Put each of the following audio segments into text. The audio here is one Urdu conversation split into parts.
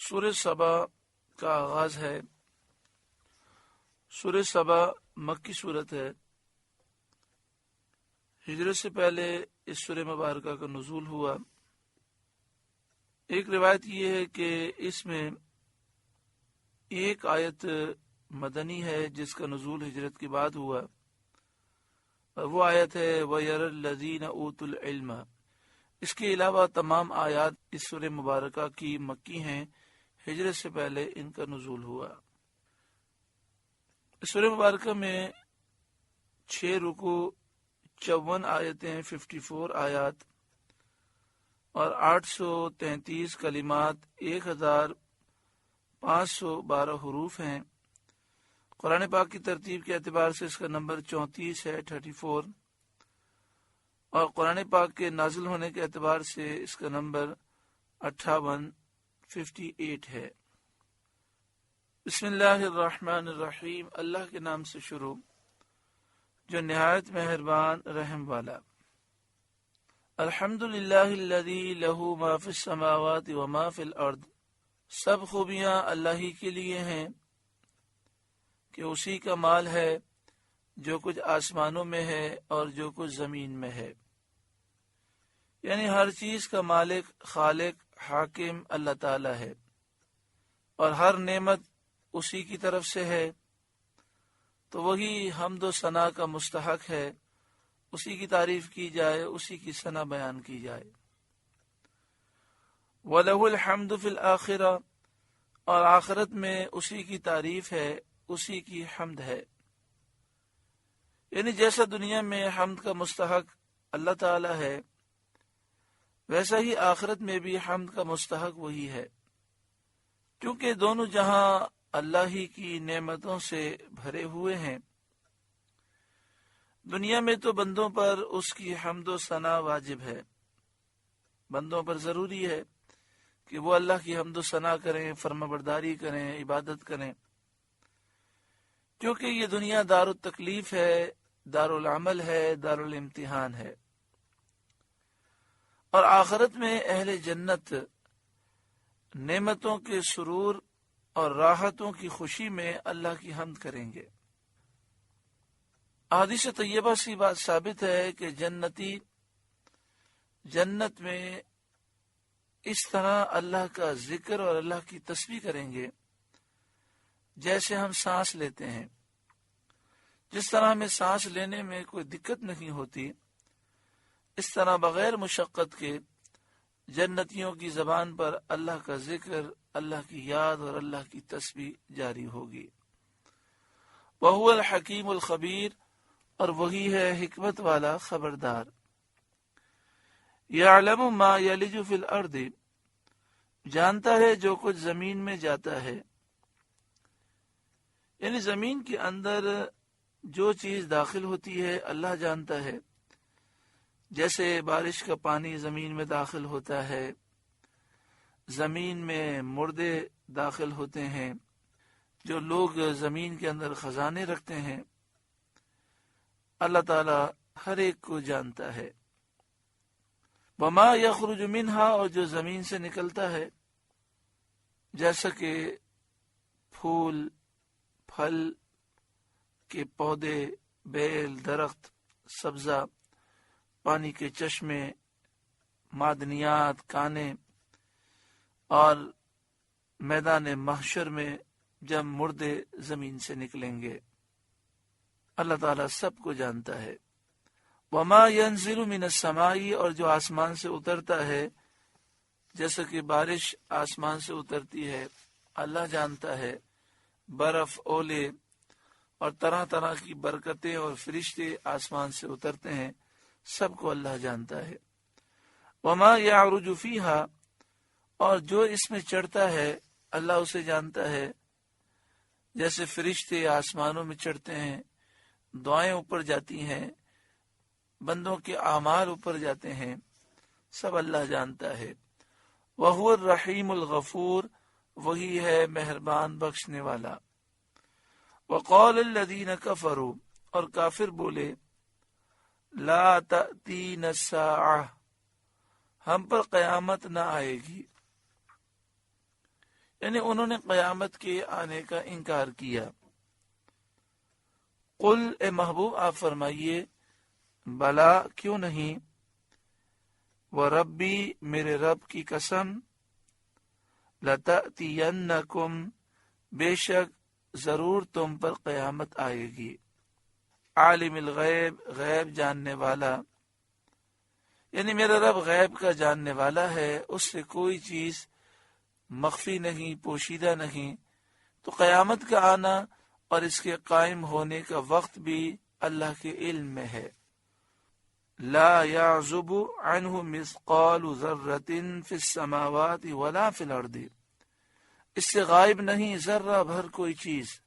سورہ سبا کا آغاز ہے۔ سورہ سبا مکی صورت ہے۔ ہجرت سے پہلے اس سورہ مبارکہ کا نزول ہوا۔ ایک روایت یہ ہے کہ اس میں ایک آیت مدنی ہے جس کا نزول ہجرت کے بعد ہوا، اور وہ آیت ہے وَيَرَى الَّذِينَ أُوتُوا الْعِلْمَ۔ اس کے علاوہ تمام آیات اس سورہ مبارکہ کی مکی ہیں، ہجرت سے پہلے ان کا نزول ہوا۔ اس سورہ مبارکہ میں 6 رکوع، 54 آیتیں، 54 آیات اور 833 کلمات، 1512 حروف ہیں۔ قرآن پاک کی ترتیب کے اعتبار سے اس کا نمبر 34 ہے، 34، اور قرآن پاک کے نازل ہونے کے اعتبار سے اس کا نمبر 58، 58 ہے۔ بسم اللہ الرحمن الرحیم، اللہ کے نام سے شروع جو نہایت مہربان رحم والا۔ الحمدللہ الذی لہ ما فی السماوات و ما فی الارض۔ سب خوبیاں اللہ ہی کے لیے ہیں کہ اسی کا مال ہے جو کچھ آسمانوں میں ہے اور جو کچھ زمین میں ہے، یعنی ہر چیز کا مالک، خالق، حاکم اللہ تعالی ہے، اور ہر نعمت اسی کی طرف سے ہے، تو وہی حمد و ثنا کا مستحق ہے، اسی کی تعریف کی جائے، اسی کی ثنا بیان کی جائے۔ وَلَهُ الْحَمْدُ فِي الْآخِرَةِ، اور آخرت میں اسی کی تعریف ہے، اسی کی حمد ہے۔ یعنی جیسا دنیا میں حمد کا مستحق اللہ تعالی ہے، ویسا ہی آخرت میں بھی حمد کا مستحق وہی ہے، کیونکہ دونوں جہاں اللہ ہی کی نعمتوں سے بھرے ہوئے ہیں۔ دنیا میں تو بندوں پر اس کی حمد و ثنا واجب ہے، بندوں پر ضروری ہے کہ وہ اللہ کی حمد و ثنا کریں، فرمانبرداری کریں، عبادت کریں، کیونکہ یہ دنیا دار التکلیف ہے، دار العمل ہے، دار الامتحان ہے، اور آخرت میں اہل جنت نعمتوں کے سرور اور راحتوں کی خوشی میں اللہ کی حمد کریں گے۔ احادیث طیبہ سے بات ثابت ہے کہ جنتی جنت میں اس طرح اللہ کا ذکر اور اللہ کی تسبیح کریں گے جیسے ہم سانس لیتے ہیں۔ جس طرح ہمیں سانس لینے میں کوئی دقت نہیں ہوتی، اس طرح بغیر مشقت کے جنتیوں کی زبان پر اللہ کا ذکر، اللہ کی یاد اور اللہ کی تسبیح جاری ہوگی۔ وَهُوَ الْحَكِيمُ الْخَبِيرُ، اور وہی ہے حکمت والا خبردار۔ يَعْلَمُ مَا يَلِجُ فِي الْأَرْضِ، جانتا ہے جو کچھ زمین میں جاتا ہے، یعنی زمین کے اندر جو چیز داخل ہوتی ہے اللہ جانتا ہے، جیسے بارش کا پانی زمین میں داخل ہوتا ہے، زمین میں مردے داخل ہوتے ہیں، جو لوگ زمین کے اندر خزانے رکھتے ہیں، اللہ تعالی ہر ایک کو جانتا ہے۔ وما یخرج منہا، اور جو زمین سے نکلتا ہے، جیسا کہ پھول، پھل کے پودے، بیل، درخت، سبزہ، پانی کے چشمے، معدنیات، کانے، اور میدان محشر میں جب مردے زمین سے نکلیں گے، اللہ تعالیٰ سب کو جانتا ہے۔ وما ينزل من السماء، اور جو آسمان سے اترتا ہے، جیسا کہ بارش آسمان سے اترتی ہے، اللہ جانتا ہے، برف، اولے اور طرح طرح کی برکتیں اور فرشتے آسمان سے اترتے ہیں، سب کو اللہ جانتا ہے۔ وما يعرج فيها، اور جو اس میں چڑھتا ہے اللہ اسے جانتا ہے، جیسے فرشتے آسمانوں میں چڑھتے ہیں، دعائیں اوپر جاتی ہیں، بندوں کے اعمال اوپر جاتے ہیں، سب اللہ جانتا ہے۔ وَهُوَ الرَّحِيمُ الْغَفُورُ، وہی ہے مہربان بخشنے والا۔ وَقَالَ الَّذِينَ كَفَرُوا، اور کافر بولے، لَا تَأْتِينَ السَّاعَةُ، ہم پر قیامت نہ آئے گی، یعنی انہوں نے قیامت کے آنے کا انکار کیا۔ قل اے محبوب آپ فرمائیے، بلا کیوں نہیں، وربی میرے رب کی قسم، لتأتینکم بے شک ضرور تم پر قیامت آئے گی، عالم الغیب غیب جاننے والا، یعنی میرا رب غیب کا جاننے والا ہے، اس سے کوئی چیز مخفی نہیں، پوشیدہ نہیں۔ تو قیامت کا آنا اور اس کے قائم ہونے کا وقت بھی اللہ کے علم میں ہے۔ لا يعزب عنه مثقال ذرة في السماوات ولا في الارض، اس سے غائب نہیں ذرہ بھر کوئی چیز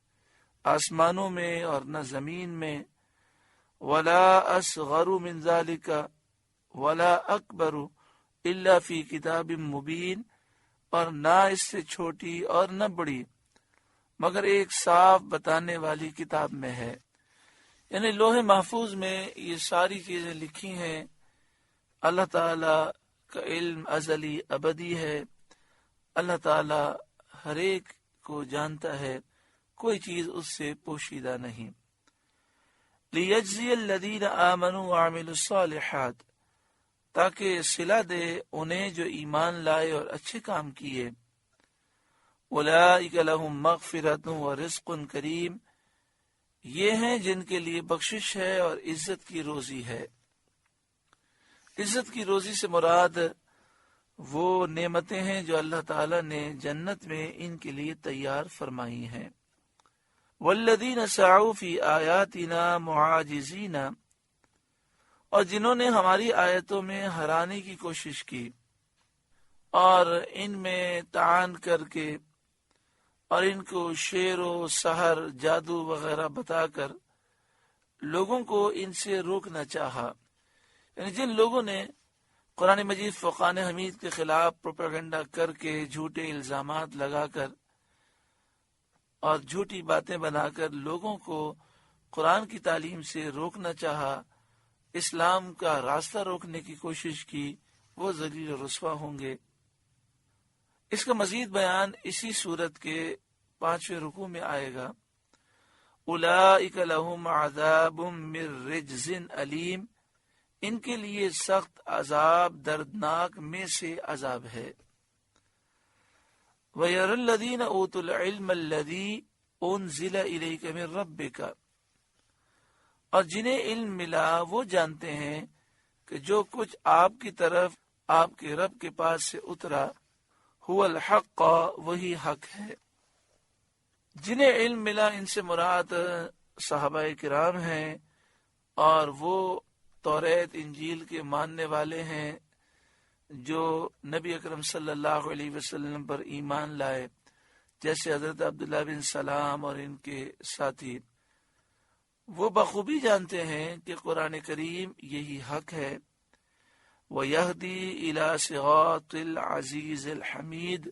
آسمانوں میں اور نہ زمین میں، ولا اصغر من ذلك ولا اکبر الا فی کتاب مبین، اور نہ اس سے چھوٹی اور نہ بڑی مگر ایک صاف بتانے والی کتاب میں ہے۔ یعنی لوح محفوظ میں یہ ساری چیزیں لکھی ہیں۔ اللہ تعالی کا علم ازلی ابدی ہے، اللہ تعالی ہر ایک کو جانتا ہے، کوئی چیز اس سے پوشیدہ نہیں۔ لیجزی الذین آمنوا وعملوا الصالحات، تاکہ صلہ دے انہیں جو ایمان لائے اور اچھے کام کیے۔ اولئک لہم مغفرۃ ورزق کریم، یہ ہیں جن کے لیے بخشش ہے اور عزت کی روزی ہے۔ عزت کی روزی سے مراد وہ نعمتیں ہیں جو اللہ تعالی نے جنت میں ان کے لیے تیار فرمائی ہیں۔ والذین سعوا فی آیاتنا معاجزین، اور جنہوں نے ہماری آیتوں میں ہرانے کی کوشش کی اور ان میں تعان کر کے اور ان کو شعر و سحر جادو وغیرہ بتا کر لوگوں کو ان سے روکنا چاہا، یعنی جن لوگوں نے قرآن مجید فرقان حمید کے خلاف پروپیگنڈا کر کے جھوٹے الزامات لگا کر اور جھوٹی باتیں بنا کر لوگوں کو قرآن کی تعلیم سے روکنا چاہا، اسلام کا راستہ روکنے کی کوشش کی، وہ ذلیل و رسوا ہوں گے۔ اس کا مزید بیان اسی سورت کے 5ویں رکوع میں آئے گا۔ اولئک لہم عذاب من رجز علیم، ان کے لیے سخت عذاب دردناک میں سے عذاب ہے۔ وَيَرَى الَّذِينَ أُوتُوا الْعِلْمَ الَّذِي أُنزِلَ إِلَيْكَ مِن رَبِّكَ، اور جنہیں علم ملا وہ جانتے ہیں کہ جو کچھ آپ کی طرف آپ کے رب کے پاس سے اترا، هو الحق، وہی حق ہے۔ جنہیں علم ملا ان سے مراد صحابہ کرام ہیں، اور وہ توریت انجیل کے ماننے والے ہیں جو نبی اکرم صلی اللہ علیہ وسلم پر ایمان لائے، جیسے حضرت عبداللہ بن سلام اور ان کے ساتھی۔ وہ بخوبی جانتے ہیں کہ قرآن کریم یہی حق ہے۔ وَيَهْدِي إِلَى صِرَاطِ الْعَزِيزِ الْحَمِيدِ،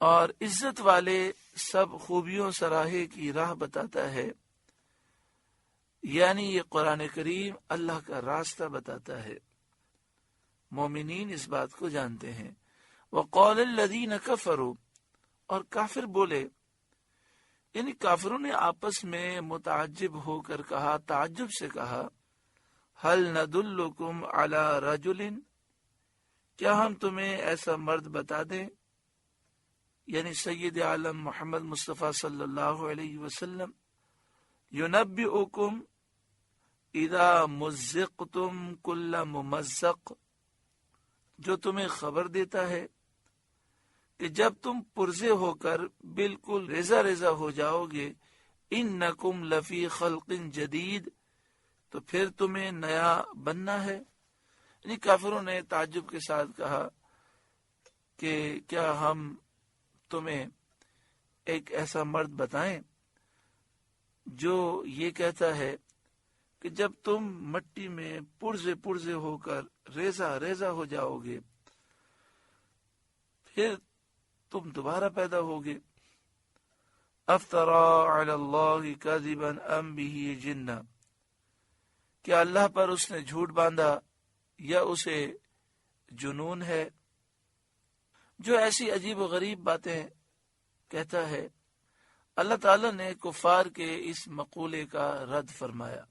اور عزت والے سب خوبیوں سراہے کی راہ بتاتا ہے، یعنی یہ قرآن کریم اللہ کا راستہ بتاتا ہے۔ مومنین اس بات کو جانتے ہیں۔ وَقَالَ الَّذِينَ كَفَرُوا، اور کافر بولے، یعنی کافروں نے آپس میں متعجب ہو کر کہا، تعجب سے کہا، هَلْ نَدُلُّكُمْ عَلَى رَجُلٍ، کیا ہم تمہیں ایسا مرد بتا دیں، یعنی سید عالم محمد مصطفیٰ صلی اللہ علیہ وسلم، يُنَبِّئُكُمْ اِذَا مُزِّقْتُمْ كُلَّ مُمَزَّقٍ، جو تمہیں خبر دیتا ہے کہ جب تم پرزے ہو کر بالکل ریزہ ریزہ ہو جاؤ گے، اِنَّكُمْ لَفِي خَلْقٍ جَدِيدٍ، تو پھر تمہیں نیا بننا ہے۔ یعنی کافروں نے تعجب کے ساتھ کہا کہ کیا ہم تمہیں ایک ایسا مرد بتائیں جو یہ کہتا ہے کہ جب تم مٹی میں پرزے پرزے ہو کر ریزہ ریزہ ہو جاؤ گے پھر تم دوبارہ پیدا ہوگے۔ افترا علی اللہ کذبا ام بہ جنہ، کیا اللہ پر اس نے جھوٹ باندھا یا اسے جنون ہے۔ جو ایسی عجیب و غریب باتیں کہتا ہے، اللہ تعالیٰ نے کفار کے اس مقولے کا رد فرمایا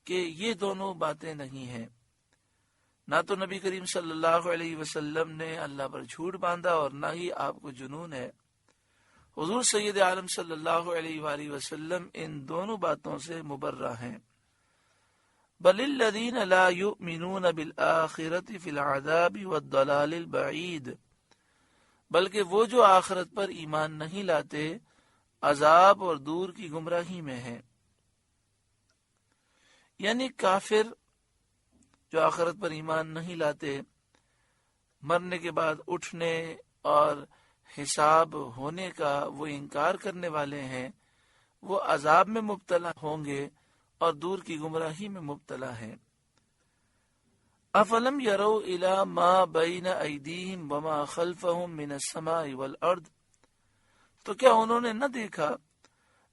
کہ یہ دونوں باتیں نہیں ہیں۔ نہ تو نبی کریم صلی اللہ علیہ وسلم نے اللہ پر جھوٹ باندھا اور نہ ہی آپ کو جنون ہے۔ حضور سید عالم صلی اللہ علیہ وآلہ وسلم ان دونوں باتوں سے مبرہ ہیں۔ بل الذین لا یؤمنون بالآخرۃ فی العذاب والضلال البعید، بلکہ وہ جو آخرت پر ایمان نہیں لاتے عذاب اور دور کی گمراہی میں ہیں۔ یعنی کافر جو آخرت پر ایمان نہیں لاتے، مرنے کے بعد اٹھنے اور حساب ہونے کا وہ انکار کرنے والے ہیں، وہ عذاب میں مبتلا ہوں گے اور دور کی گمراہی میں مبتلا ہیں۔ افلم یروا الی ما بین ایدیہم وما خلفہم من السماء والارض، تو کیا انہوں نے نہ دیکھا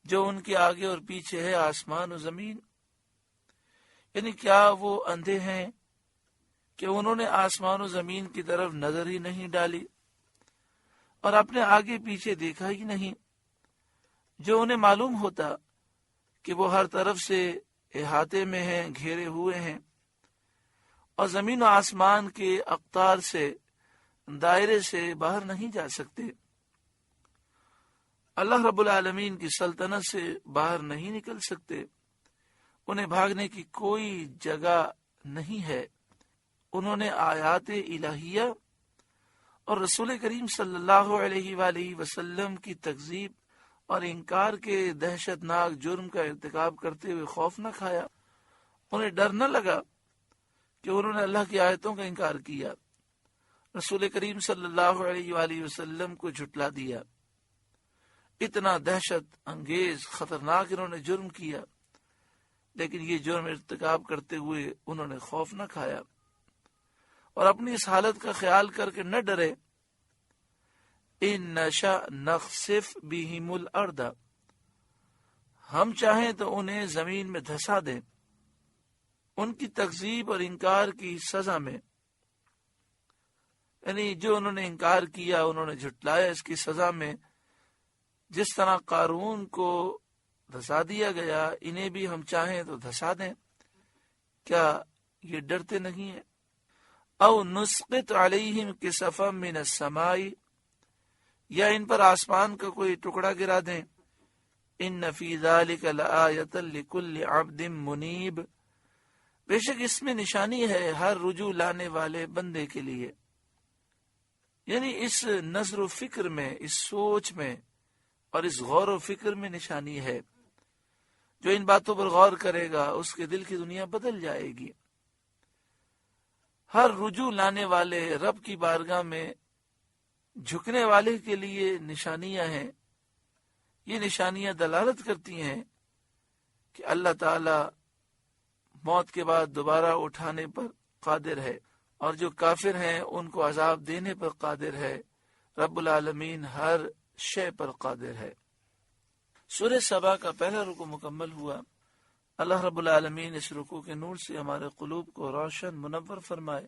جو ان کے آگے اور پیچھے ہے آسمان و زمین؟ یعنی کیا وہ اندھے ہیں کہ انہوں نے آسمان و زمین کی طرف نظر ہی نہیں ڈالی اور اپنے آگے پیچھے دیکھا ہی نہیں؟ جو انہیں معلوم ہوتا کہ وہ ہر طرف سے احاطے میں ہیں، گھیرے ہوئے ہیں، اور زمین و آسمان کے اقطار سے، دائرے سے باہر نہیں جا سکتے، اللہ رب العالمین کی سلطنت سے باہر نہیں نکل سکتے، انہیں بھاگنے کی کوئی جگہ نہیں ہے۔ انہوں نے آیات الہیہ اور رسول کریم صلی اللہ علیہ وآلہ وسلم کی تکذیب اور انکار کے دہشت ناک جرم کا ارتکاب کرتے ہوئے خوف نہ کھایا، انہیں ڈر نہ لگا کہ انہوں نے اللہ کی آیتوں کا انکار کیا، رسول کریم صلی اللہ علیہ وآلہ وسلم کو جھٹلا دیا۔ اتنا دہشت انگیز خطرناک انہوں نے جرم کیا، لیکن یہ جرم ارتکاب کرتے ہوئے انہوں نے خوف نہ کھایا اور اپنی اس حالت کا خیال کر کے نہ ڈرے۔ ان نشأ نخسف بہم الارض، ہم چاہیں تو انہیں زمین میں دھسا دیں، ان کی تکذیب اور انکار کی سزا میں، یعنی جو انہوں نے انکار کیا، انہوں نے جھٹلایا، اس کی سزا میں جس طرح قارون کو دھسا دیا گیا، انہیں بھی ہم چاہیں تو دھسا دیں۔ کیا یہ ڈرتے نہیں ہیں؟ او نسقط علیہم کسفا من السماء، یا ان پر آسمان کا کوئی ٹکڑا گرا دیں۔ ان فی ذلک لآیۃ لکل عبد منیب، بے شک اس میں نشانی ہے ہر رجوع لانے والے بندے کے لیے۔ یعنی اس نظر و فکر میں، اس سوچ میں اور اس غور و فکر میں نشانی ہے۔ جو ان باتوں پر غور کرے گا اس کے دل کی دنیا بدل جائے گی۔ ہر رجوع لانے والے رب کی بارگاہ میں جھکنے والے کے لیے نشانیاں ہیں۔ یہ نشانیاں دلالت کرتی ہیں کہ اللہ تعالی موت کے بعد دوبارہ اٹھانے پر قادر ہے، اور جو کافر ہیں ان کو عذاب دینے پر قادر ہے۔ رب العالمین ہر شے پر قادر ہے۔ سورہ سبا کا پہلا رکوع مکمل ہوا۔ اللہ رب العالمین اس رکوع کے نور سے ہمارے قلوب کو روشن منور فرمائے۔